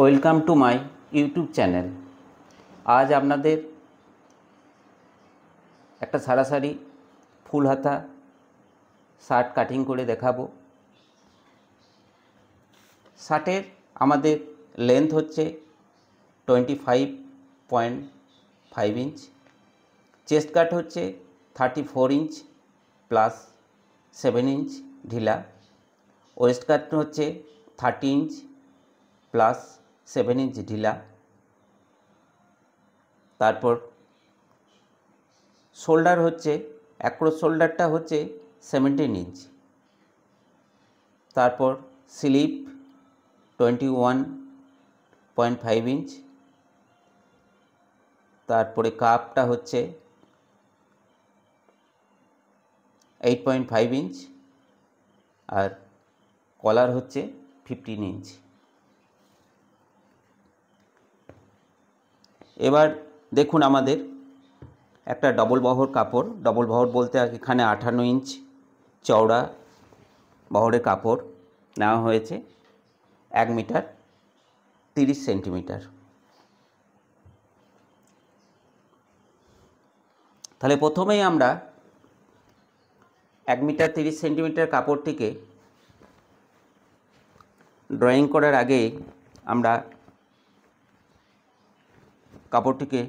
Welcome to my YouTube channel. আজ আপনাদের একটা সারাসারি ফুল হাতা শার্ট কাটিং করে দেখাবো। শার্টের আমাদের লেন্থ হচ্ছে 25.5 ইঞ্চ, চেস্ট কাট হচ্ছে 34 ইঞ্চ প্লাস 7 ইঞ্চ ঢিলা, ওয়েস্ট কাট হচ্ছে 30 ইঞ্চ প্লাস 7 ইঞ্চ ঢিলা। তারপর শোল্ডার হচ্ছে অ্যাক্রস শোল্ডারটা হচ্ছে 17 ইঞ্চ। তারপর স্লিপ 21.5 ইঞ্চ। তারপরে কাপটা হচ্ছে 8.5 ইঞ্চ আর কলার হচ্ছে 15 ইঞ্চ। এবার দেখুন আমাদের একটা ডবল বহর কাপড়, ডবল বহর বলতে এখানে 58 ইঞ্চ চওড়া বহরের কাপড় নেওয়া হয়েছে, 1 মিটার 30 সেন্টিমিটার। তাহলে প্রথমেই আমরা 1 মিটার 30 সেন্টিমিটার কাপড়টিকে ড্রয়িং করার আগে আমরা কাপড়টিকে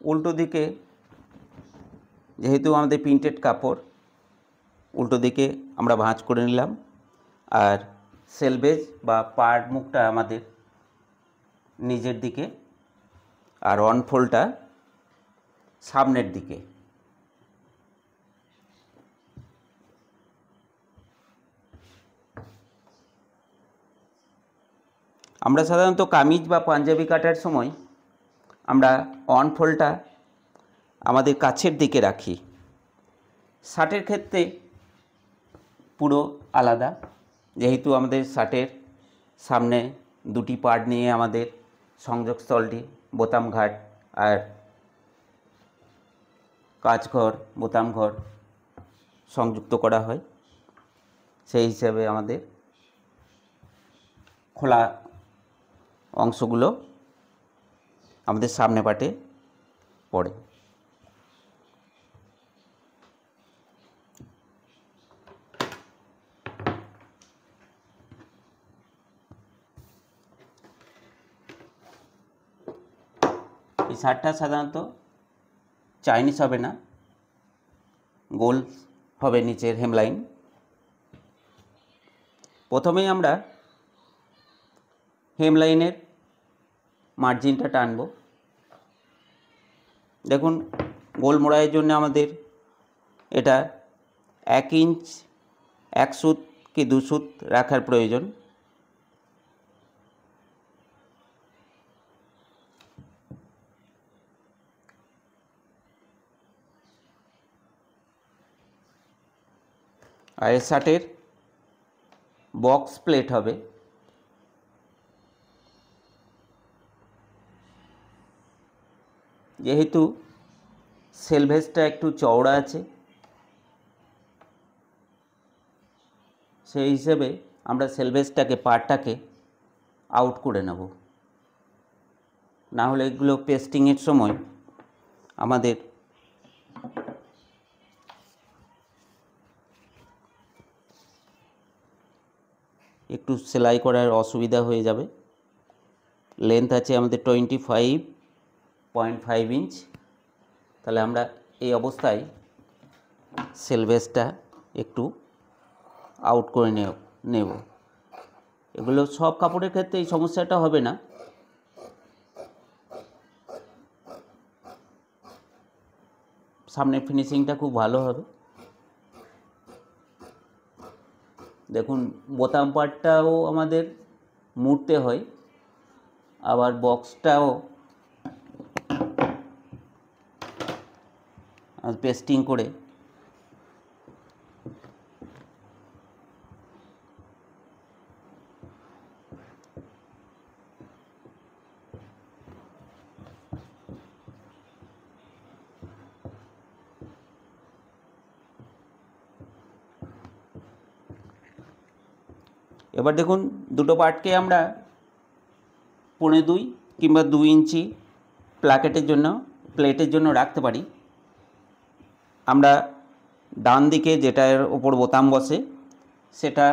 উল্টো দিকে, যেহেতু আমাদের প্রিন্টেড কাপড়, উল্টো দিকে আমরা ভাঁজ করে নিলাম। আর সেলভেজ বা পাড় মুখটা আমাদের নিচের দিকে আর অনফোল্ডটা সামনের দিকে। আমরা সাধারণত কামিজ বা পাঞ্জাবি কাটার সময় আমরা অনফোল্ডটা আমাদের কাছের দিকে রাখি। শার্টের ক্ষেত্রে পুরো আলাদা, যেহেতু আমাদের শার্টের সামনে দুটি পার্ট নিয়ে আমাদের সংযোগস্থলটি বোতাম ঘাট আর কাজঘর, বোতাম ঘর সংযুক্ত করা হয়। সেই হিসাবে আমাদের খোলা অংশগুলো আমাদের সামনে পাটে পড়ে। এই শার্টটা সাধারণত চাইনিজ হবে না, গোল হবে নিচের হেমলাইন। প্রথমেই আমরা হেমলাইনের মার্জিনটা টানব। দেখুন, গোল মোড়াইয়ের জন্য আমাদের এটা 1 ইঞ্চ 1 সুত কি 2 সুত রাখার প্রয়োজন। আর এই শার্টের বক্স প্লেট হবে। যেহেতু সেলভেজটা একটু চওড়া আছে, সেই হিসেবে আমরা সেলভেজটাকে, পার্টটাকে আউট করে নেব, না হলে এগুলো পেস্টিংয়ের সময় আমাদের একটু সেলাই করার অসুবিধা হয়ে যাবে। লেন্থ আছে আমাদের 25.5 ইঞ্চ। তাহলে আমরা এই অবস্থায় সেলভেজটা একটু আউট করে নেব। এগুলো সব কাপড়ের ক্ষেত্রে এই সমস্যাটা হবে না। সামনের ফিনিশিংটা খুব ভালো হবে। দেখুন, বোতাম পার্টটাও আমাদের মুড়তে হয়, আবার বক্সটাও পেস্টিং করে এবার দেখুন দুটো পার্টকে আমরা 1.25 কিংবা 2 ইঞ্চি প্লেটের জন্য রাখতে পারি। আমরা ডান দিকে যেটার ওপর বোতাম বসে সেটা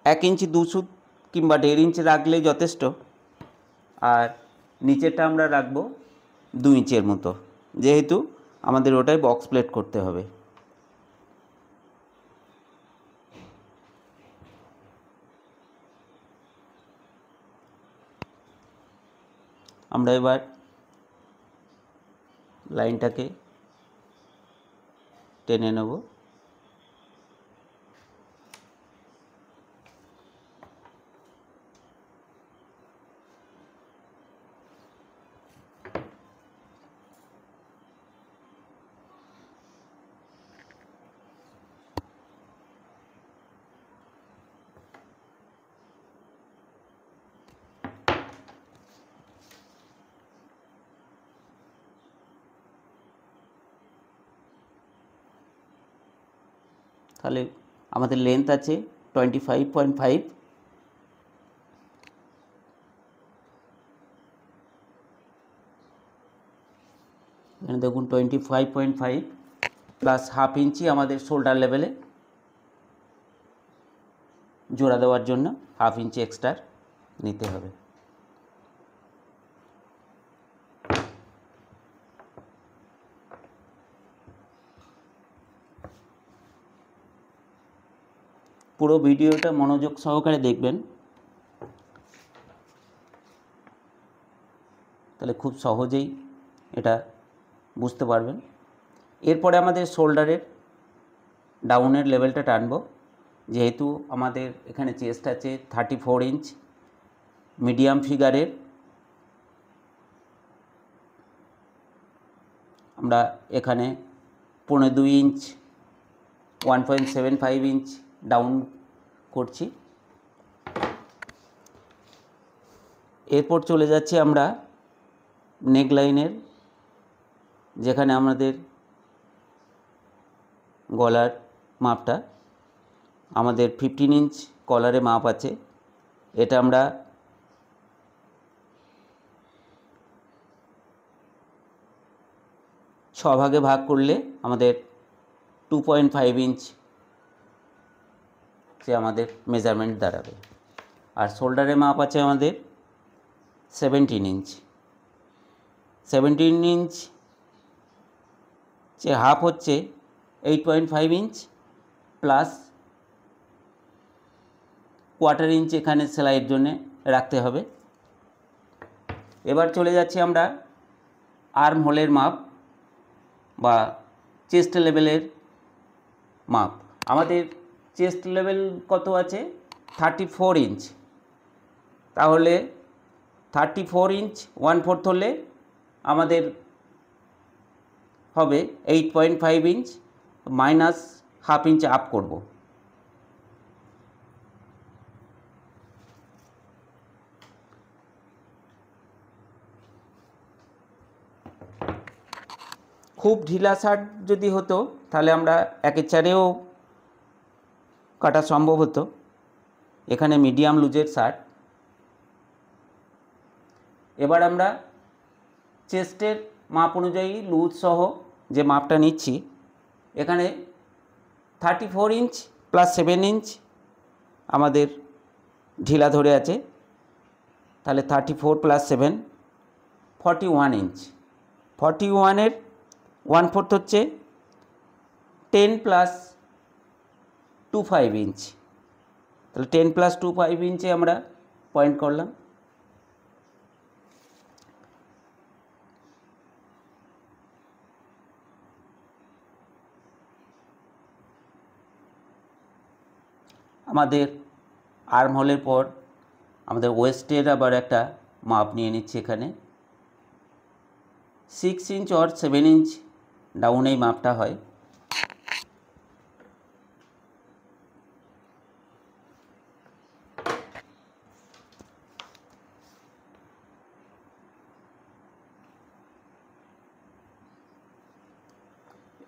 1 ইঞ্চি 2 সুত কিংবা 1.5 ইঞ্চি রাখলেই যথেষ্ট, আর নিচেরটা আমরা রাখবো 2 ইঞ্চের মতো, যেহেতু আমাদের ওটাই বক্স প্লেট করতে হবে। আমরা এবার লাইনটাকে টেনে নেব। তাহলে আমাদের লেন্থ আছে 25.5, এখানে দেখুন 25.5 প্লাস 1/2 ইঞ্চি আমাদের শোল্ডার লেভেলে জোড়া দেওয়ার জন্য 1/2 ইঞ্চি এক্সট্রা নিতে হবে। পুরো ভিডিওটা মনোযোগ সহকারে দেখবেন, তাহলে খুব সহজেই এটা বুঝতে পারবেন। এরপরে আমাদের শোল্ডারের ডাউনের লেভেলটা টানবো। যেহেতু আমাদের এখানে চেস্ট আছে 34 ইঞ্চ, মিডিয়াম ফিগারের আমরা এখানে 2.25 ইঞ্চ 1.75 ইঞ্চ ডাউন করছি। এরপর চলে যাচ্ছি আমরা নেক লাইনের, যেখানে আমাদের গলার মাপটা, আমাদের 15 ইঞ্চ কলারে মাপ আছে। এটা আমরা ছ ভাগে ভাগ করলে আমাদের 2.5 ইঞ্চ সে আমাদের মেজারমেন্ট দাঁড়াবে। আর শোল্ডারে মাপ আছে আমাদের 17 ইঞ্চ। 17 ইঞ্চ যে হাফ হচ্ছে 8.5 ইঞ্চ প্লাস 1/4 ইঞ্চ এখানে সেলাইয়ের জন্য রাখতে হবে। এবার চলে যাচ্ছি আমরা আর্ম হোলের মাপ বা চেস্ট লেভেলের মাপ। আমাদের চেস্ট লেভেল কত আছে? 34 ইঞ্চ। তাহলে 34 ইঞ্চ 1/4 হলে আমাদের হবে 8.5 ইঞ্চ মাইনাস 1/2 ইঞ্চ আপ করব। খুব ঢিলা শার্ট যদি হতো তাহলে আমরা 1/4-এও কাটা সম্ভব হতো। এখানে মিডিয়াম লুজের শার্ট। এবার আমরা চেস্টের মাপ অনুযায়ী লুজ সহ যে মাপটা নিচ্ছি, এখানে 34 ইঞ্চ প্লাস 7 ইঞ্চ আমাদের ঢিলা ধরে আছে। তাহলে 34 প্লাস 7 41 ইঞ্চ। 41-এর 1/4 হচ্ছে 10 প্লাস 25 ইঞ্চ। তাহলে 10 প্লাস 25 ইঞ্চে আমরা পয়েন্ট করলাম। আমাদের আর্ম হোলের পর আমাদের ওয়েস্টের আবার একটা মাপ নিয়ে নিচ্ছি। এখানে 6 ইঞ্চ আর 7 ইঞ্চ ডাউন এই মাপটা হয়।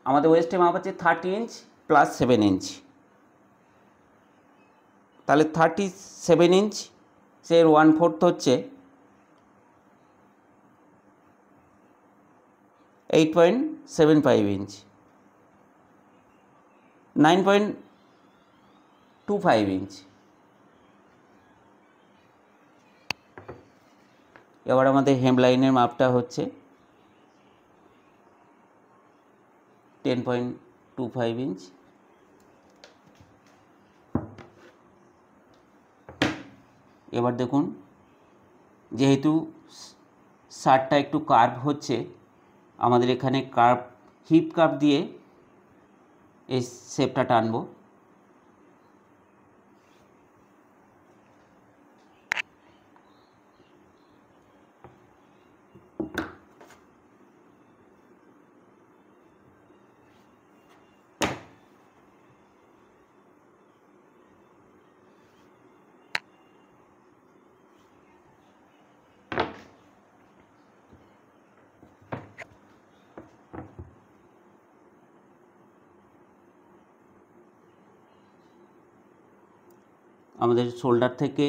আমাদের ওয়েস্টের মাপ আছে 30 ইঞ্চ প্লাস 7 ইঞ্চ। তাহলে 37 ইঞ্চ সে 1/4 হচ্ছে 8.75 ইঞ্চ, 9.25 ইঞ্চ। এবার আমাদের হেমলাইনের মাপটা হচ্ছে 10.25 ইঞ্চ। এবার দেখুন, যেহেতু শার্টটা একটু কার্ভ হচ্ছে, আমাদের এখানে কার্ভ, হিপ কার্ভ দিয়ে এই শেপটা টানবো। আমাদের শোল্ডার থেকে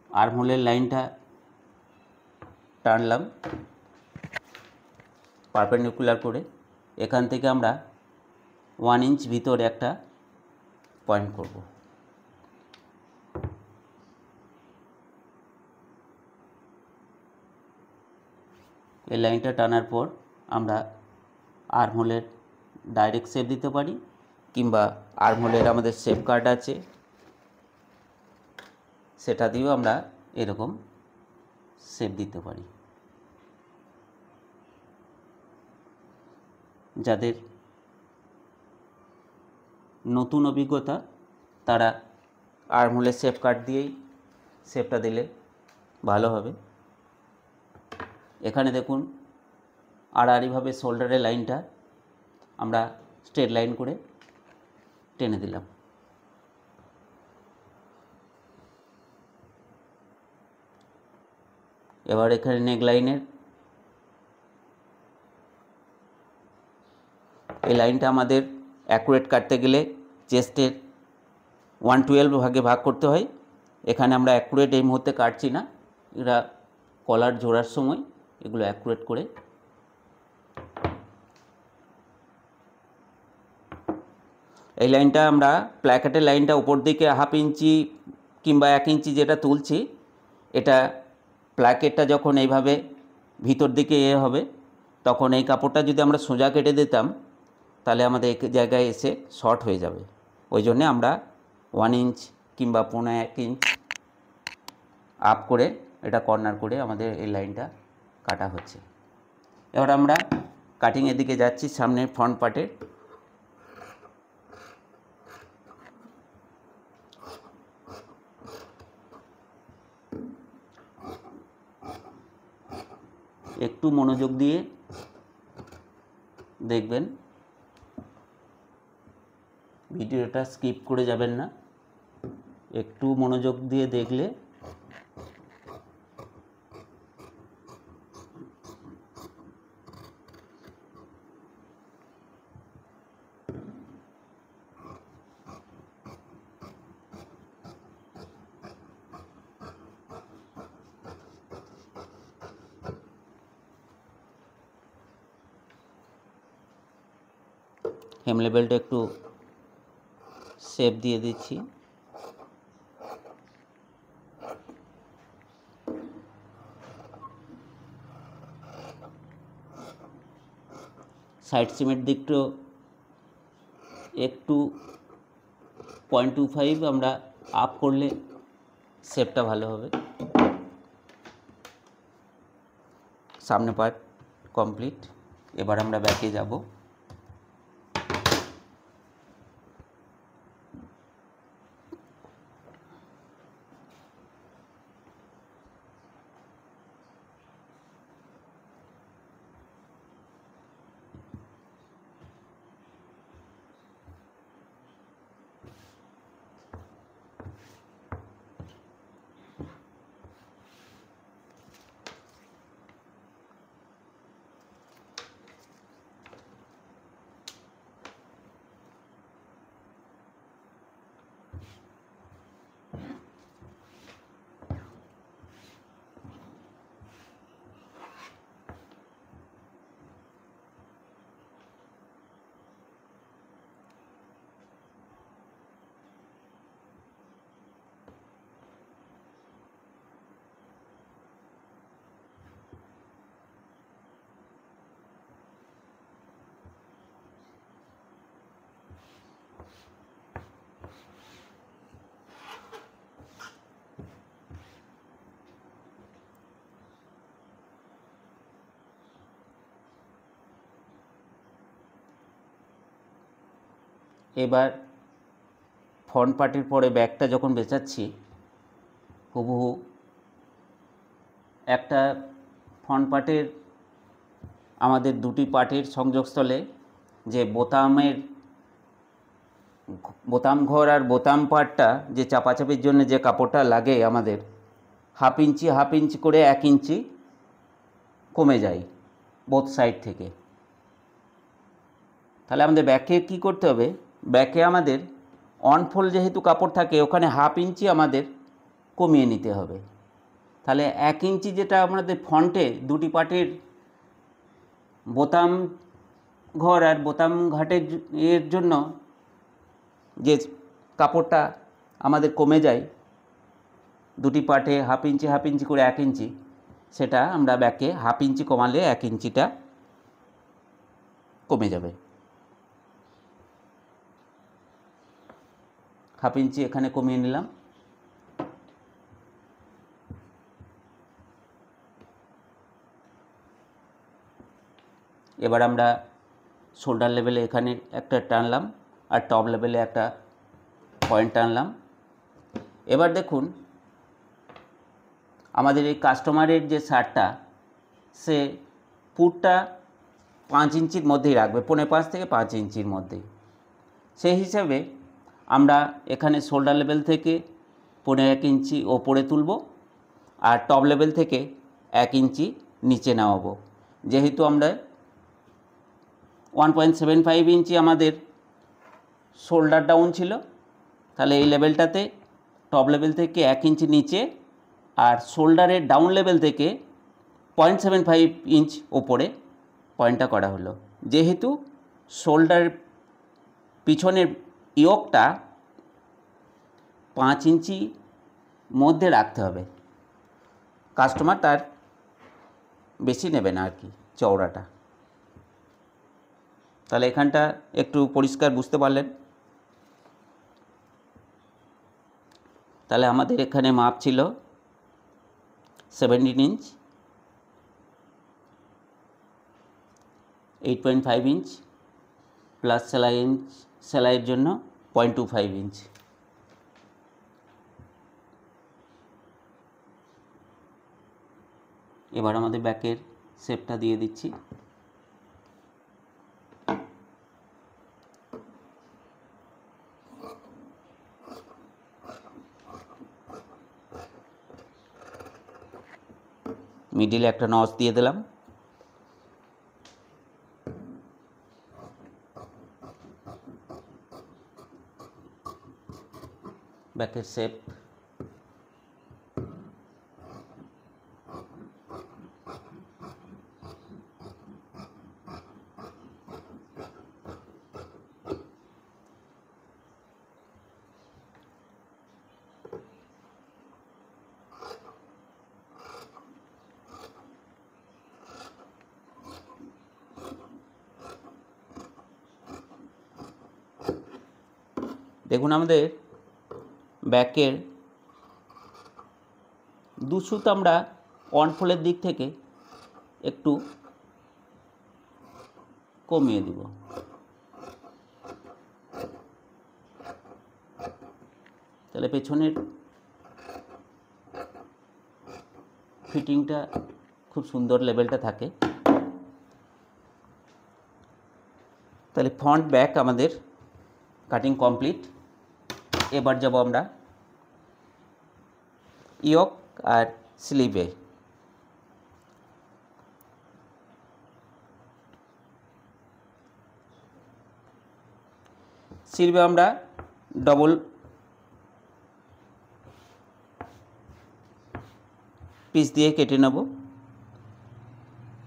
আর্মহোলের লাইনটা টানলাম পারপেন্ডিকুলার করে। এখান থেকে আমরা 1 ইঞ্চ ভিতরে একটা পয়েন্ট করব। এই লাইনটা টানার পর আমরা আর্মহোলের ডাইরেক্ট শেপ দিতে পারি, কিংবা আর্মহোলের আমাদের শেপ কার্ড আছে, সেটা দিয়েও আমরা এরকম শেপ দিতে পারি। যাদের নতুন অভিজ্ঞতা তারা আর্মহোলের শেপ কার্ড দিয়েই শেপটা দিলে ভালো হবে। এখানে দেখুন, আড়াআড়িভাবে শোল্ডারের লাইনটা আমরা স্ট্রেট লাইন করে টেনে দিলাম। এবার এখানে নেক লাইনের এই লাইনটা আমাদের অ্যাকুরেট কাটতে গেলে চেস্টের 1/12 ভাগে ভাগ করতে হয়। এখানে আমরা অ্যাকুরেট এই মুহূর্তে কাটছি না, এরা কলার জোড়ার সময় এগুলো অ্যাকুরেট করে এই লাইনটা আমরা প্ল্যাকেটের লাইনটা উপর দিকে 1/2 ইঞ্চি কিংবা 1 ইঞ্চি যেটা তুলছি, এটা প্ল্যাকেটটা যখন এইভাবে ভিতর দিকে হবে, তখন এই কাপড়টা যদি আমরা সোজা কেটে দিতাম তাহলে আমাদের এক জায়গায় এসে শর্ট হয়ে যাবে। ওই জন্যে আমরা 1 ইঞ্চ কিংবা 1.25 ইঞ্চ আপ করে এটা কর্নার করে আমাদের এই লাইনটা কাটা হচ্ছে। এবার আমরা কাটিংয়ের দিকে যাচ্ছি। সামনের ফ্রন্ট পার্টের একটু মনোযোগ দিয়ে দেখবেন, ভিডিওটা স্কিপ করে যাবেন না। একটু মনোযোগ দিয়ে দেখলে হেম লেবেলটা একটু শেপ দিয়ে দিচ্ছি। সাইড সিমের দিকটা একটু 0.25 আমরা আপ করলে শেপটা ভালো হবে। সামনে পার্ট কমপ্লিট। এবার আমরা ব্যাকে যাব। এবার ফ্রন্ট পার্টের পরে ব্যাকটা যখন বেচাচ্ছি হুবহু একটা ফ্রন্ট পার্টের আমাদের দুটি পার্টের সংযোগস্থলে যে বোতাম ঘর আর বোতাম পার্টটা যে চাপাচাপির জন্য যে কাপড়টা লাগে আমাদের হাফ ইঞ্চি করে 1 ইঞ্চি কমে যায় বোথ সাইড থেকে। তাহলে আমাদের ব্যাকে কি করতে হবে, ব্যাকে আমাদের অন ফোল্ড যেহেতু কাপড় থাকে ওখানে হাফ ইঞ্চি আমাদের কমিয়ে নিতে হবে। তাহলে 1 ইঞ্চি যেটা আমাদের ফ্রন্টে দুটি পার্টের বোতাম ঘর আর বোতাম ঘাটের এর জন্য যে কাপড়টা আমাদের কমে যায় দুটি পার্টে হাফ ইঞ্চি করে 1 ইঞ্চি, সেটা আমরা ব্যাকে হাফ ইঞ্চি কমালে 1 ইঞ্চিটা কমে যাবে। হাফ ইঞ্চি এখানে কমিয়ে নিলাম। এবার আমরা শোল্ডার লেভেলে এখানে একটা টানলাম আর টপ লেভেলে একটা পয়েন্ট টানলাম। এবার দেখুন আমাদের এই কাস্টমারের যে শার্টটা সে পুটটা 5 ইঞ্চির মধ্যেই রাখবে, 4.5 থেকে 5 ইঞ্চির মধ্যেই। সেই হিসাবে আমরা এখানে শোল্ডার লেভেল থেকে 1.5 ইঞ্চি ওপরে তুলব আর টপ লেভেল থেকে 1 ইঞ্চি নিচে নামাবো। যেহেতু আমরা 1.75 ইঞ্চি আমাদের শোল্ডার ডাউন ছিল, তাহলে এই লেভেলটাতে টপ লেভেল থেকে 1 ইঞ্চি নিচে আর শোল্ডারের ডাউন লেভেল থেকে 0.75 ইঞ্চ ওপরে পয়েন্টটা করা হলো। যেহেতু শোল্ডার পিছনের ইয়োকটা 5 ইঞ্চি মধ্যে রাখতে হবে, কাস্টমার তার বেশি নেবে না আর কি চওড়াটা। তাহলে এখানটা একটু পরিষ্কার বুঝতে পারলেন। তাহলে আমাদের এখানে মাপ ছিল 17 ইঞ্চ, 8.5 ইঞ্চ প্লাস সেলাইয়ের জন্য 0.25 ইঞ্চ। এবার আমাদের ব্যাকের শেপটা দিয়ে দিচ্ছি। মিডিলে একটা নচ দিয়ে দিলাম। ব্যাকের শেপ দেখুন আমাদের ব্যাকের 2 সুত আমরা অন ফোল্ডের দিক থেকে একটু কমিয়ে দিব। তাহলে পেছনের ফিটিংটা খুব সুন্দর লেভেলটা থাকে। তাহলে ফ্রন্ট ব্যাক আমাদের কাটিং কমপ্লিট। এবার যাব আমরা ইয়োক আর স্লিভে। স্লিভে আমরা ডবল পিস দিয়ে কেটে নেব।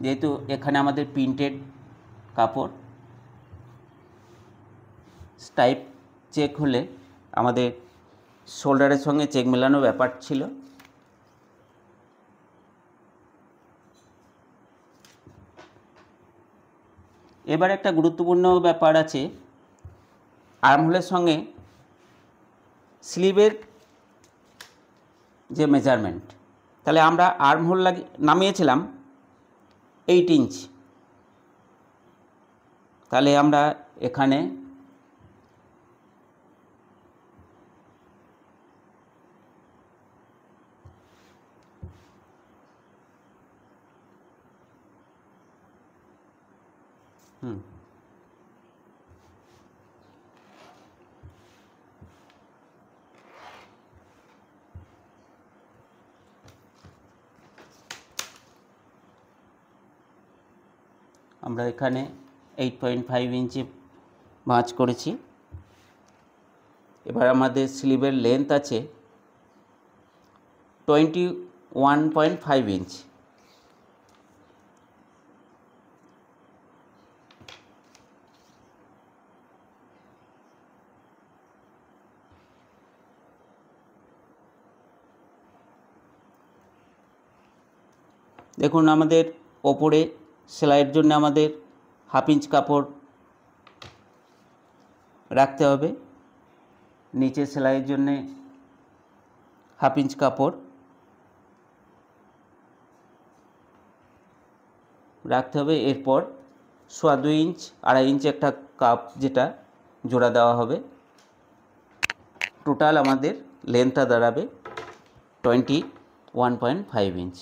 যেহেতু এখানে আমাদের প্রিন্টেড কাপড়, স্টাইপ চেক হলে আমাদের শোল্ডারের সঙ্গে চেক মেলানো ব্যাপার ছিল। এবার একটা গুরুত্বপূর্ণ ব্যাপার আছে আর্মহোলের সঙ্গে স্লিভের যে মেজারমেন্ট। তাহলে আমরা আর্মহোল নামিয়েছিলাম 8 ইঞ্চ, তাহলে আমরা এখানে হুম আমরা এখানে 8.5 ইঞ্চি ভাঁজ করেছি। এবার আমাদের স্লিভের লেন্থ আছে 21.5 ইঞ্চ। দেখুন আমাদের ওপরে সেলাইয়ের জন্য আমাদের 1/2 ইঞ্চ কাপড় রাখতে হবে, নিচে সেলাইয়ের জন্যে 1/2 ইঞ্চ কাপড় রাখতে হবে। এরপর 2.25 ইঞ্চ 2.5 ইঞ্চ একটা কাপ যেটা জোড়া দেওয়া হবে। টোটাল আমাদের লেন্থটা দাঁড়াবে 21.5 ইঞ্চ।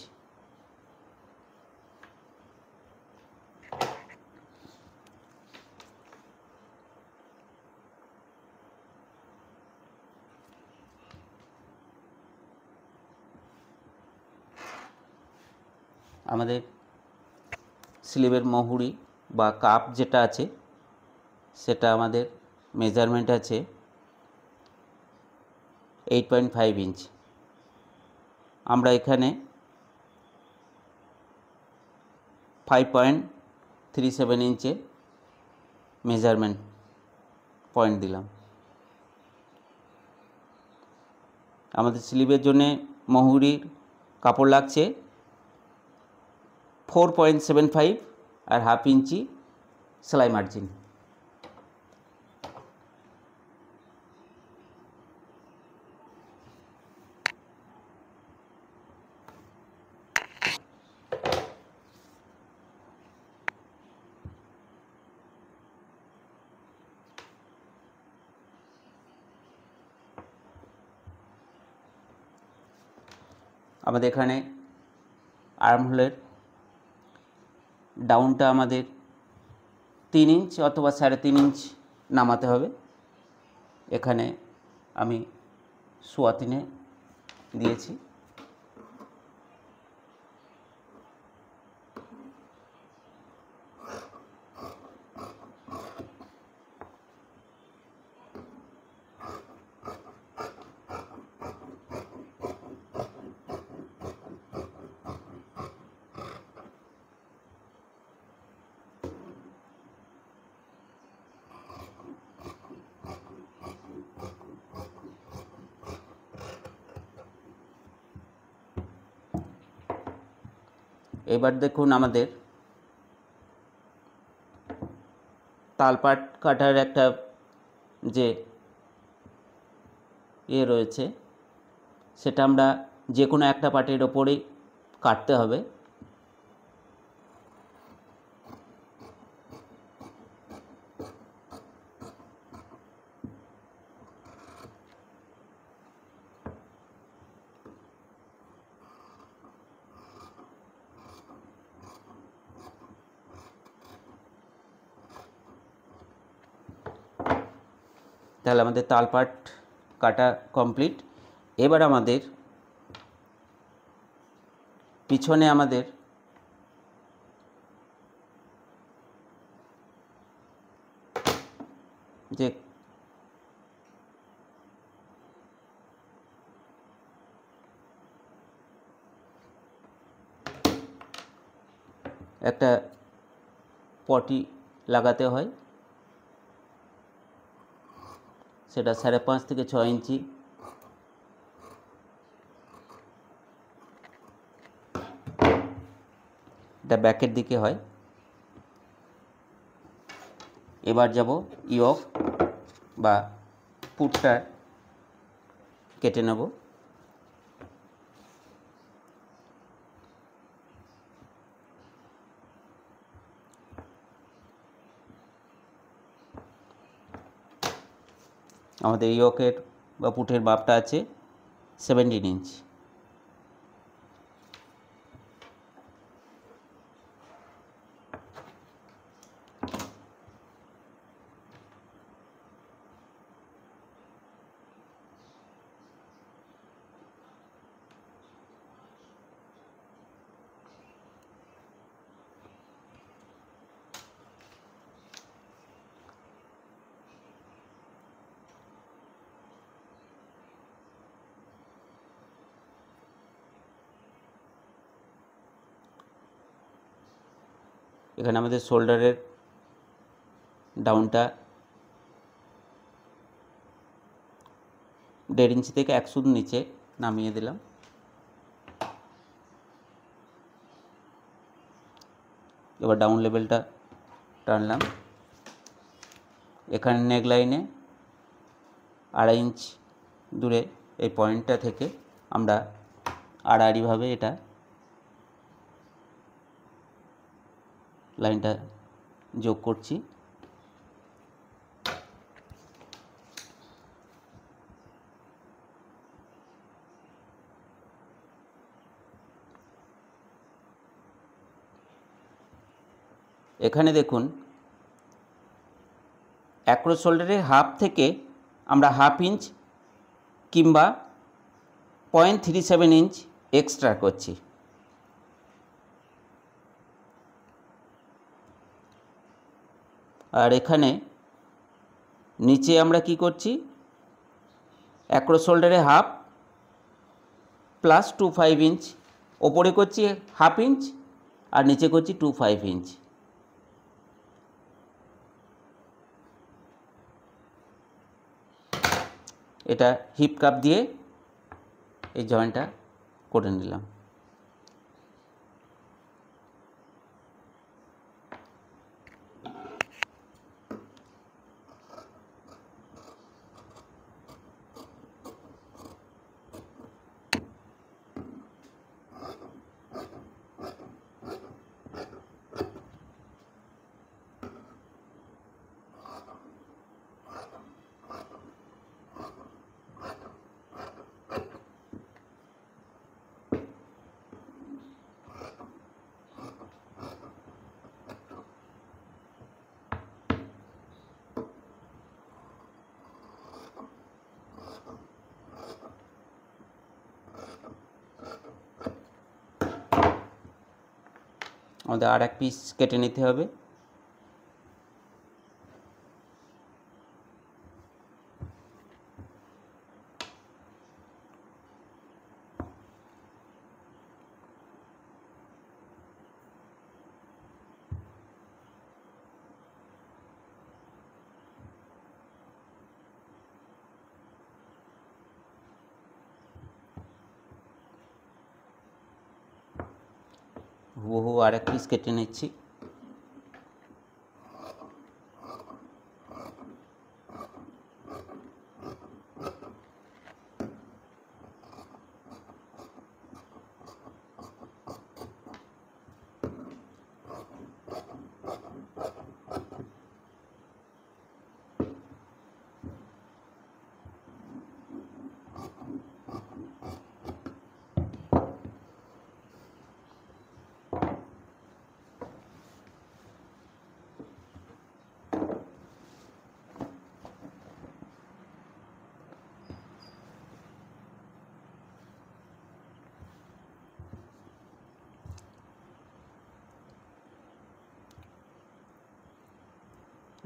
আমাদের স্লিভের মহুরি বা কাপ যেটা আছে সেটা আমাদের মেজারমেন্ট আছে 8.5 ইঞ্চ। আমরা এখানে 5.37 ইঞ্চে মেজারমেন্ট পয়েন্ট দিলাম। আমাদের স্লিভের জন্যে মহুরির কাপড় লাগছে 4.75 আর 1/2 ইঞ্চি সেলাই মার্জিন। আমাদের এখানে আর্মহোলের ডাউনটা আমাদের 3 ইঞ্চ অথবা 3.5 ইঞ্চ নামাতে হবে। এখানে আমি 3.25 দিয়েছি। এবার দেখুন আমাদের তালপাট কাটার একটা যে রয়েছে সেটা আমরা যে কোনো একটা পাটের ওপরেই কাটতে হবে। তাহলে আমাদের তালপাট কাটা কমপ্লিট। এবার আমাদের পিছনে আমাদের যে একটা পটি লাগাতে হয় সেটা 5.5 থেকে 6 ইঞ্চি। এটা ব্যাকের দিকে হয়। এবার যাব ইয়ক বা পুটটা কেটে নেব। আমাদের ইয়কের বা পুটের মাপটা আছে 17 ইঞ্চ। এখানে আমাদের শোল্ডারের ডাউনটা 1.5 ইঞ্চি থেকে 1 সুত নিচে নামিয়ে দিলাম। এবার ডাউন লেভেলটা টানলাম। এখানে নেক লাইনে 2.5 ইঞ্চ দূরে এই পয়েন্টটা থেকে আমরা আড়াআড়িভাবে এটা লাইনটা যোগ করছি। এখানে দেখুন অ্যাক্রোস শোল্ডারের হাফ থেকে আমরা 1/2 ইঞ্চ কিংবা 0.37 ইঞ্চ এক্সট্রা করছি। আর এখানে নিচে আমরা কি করছি, অ্যাক্রোস শোল্ডারে হাফ প্লাস 2.5 ইঞ্চ, ওপরে করছি 1/2 ইঞ্চ আর নিচে করছি 2.5 ইঞ্চ। এটা হিপ কাপ দিয়ে এই জয়েন্টটা করে নিলাম। আমাদের আর এক পিস কেটে নিতে হবে। হুবহু আর এক পিস কেটে নিচ্ছি।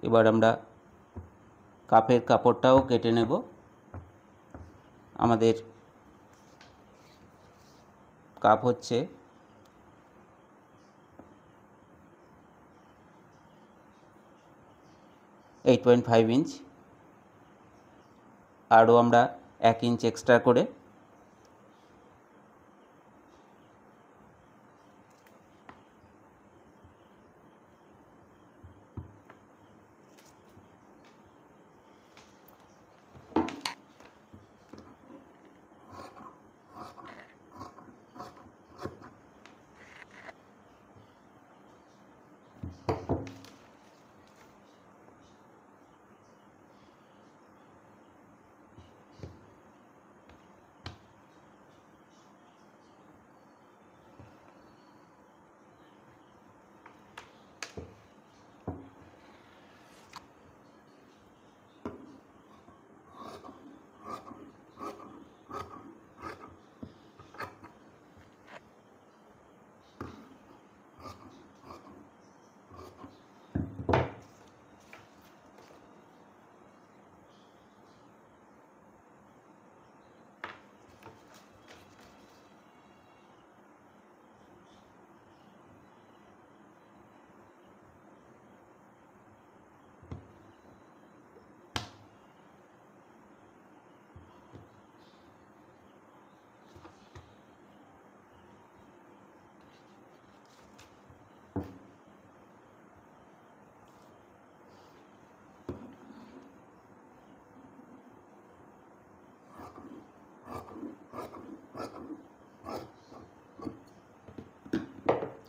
এবার আমরা কাপের কাপড়টাও কেটে নেব। আমাদের কাপ হচ্ছে 8.5 ইঞ্চ, আরও আমরা 1 ইঞ্চ এক্সট্রা করে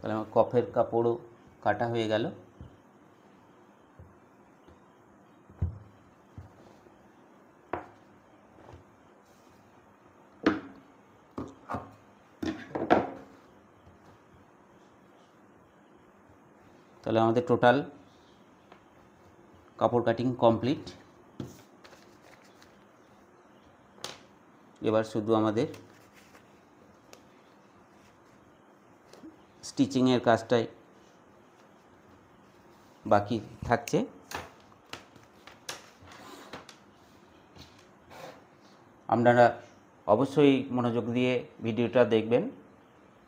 তাহলে আমার কফের কাপড়ও কাটা হয়ে গেল। তাহলে আমাদের টোটাল কাপড় কাটিং কমপ্লিট। এবার শুধু আমাদের স্টিচিংয়ের কাজটাই বাকি থাকছে। আপনারা অবশ্যই মনোযোগ দিয়ে ভিডিওটা দেখবেন,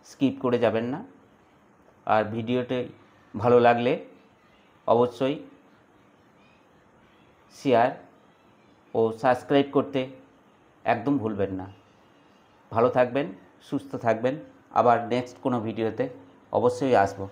স্কিপ করে যাবেন না। আর ভিডিওটি ভালো লাগলে অবশ্যই শেয়ার ও সাবস্ক্রাইব করতে একদম ভুলবেন না। ভালো থাকবেন, সুস্থ থাকবেন। আবার নেক্সট কোনো ভিডিওতে অবশ্যই আসবো।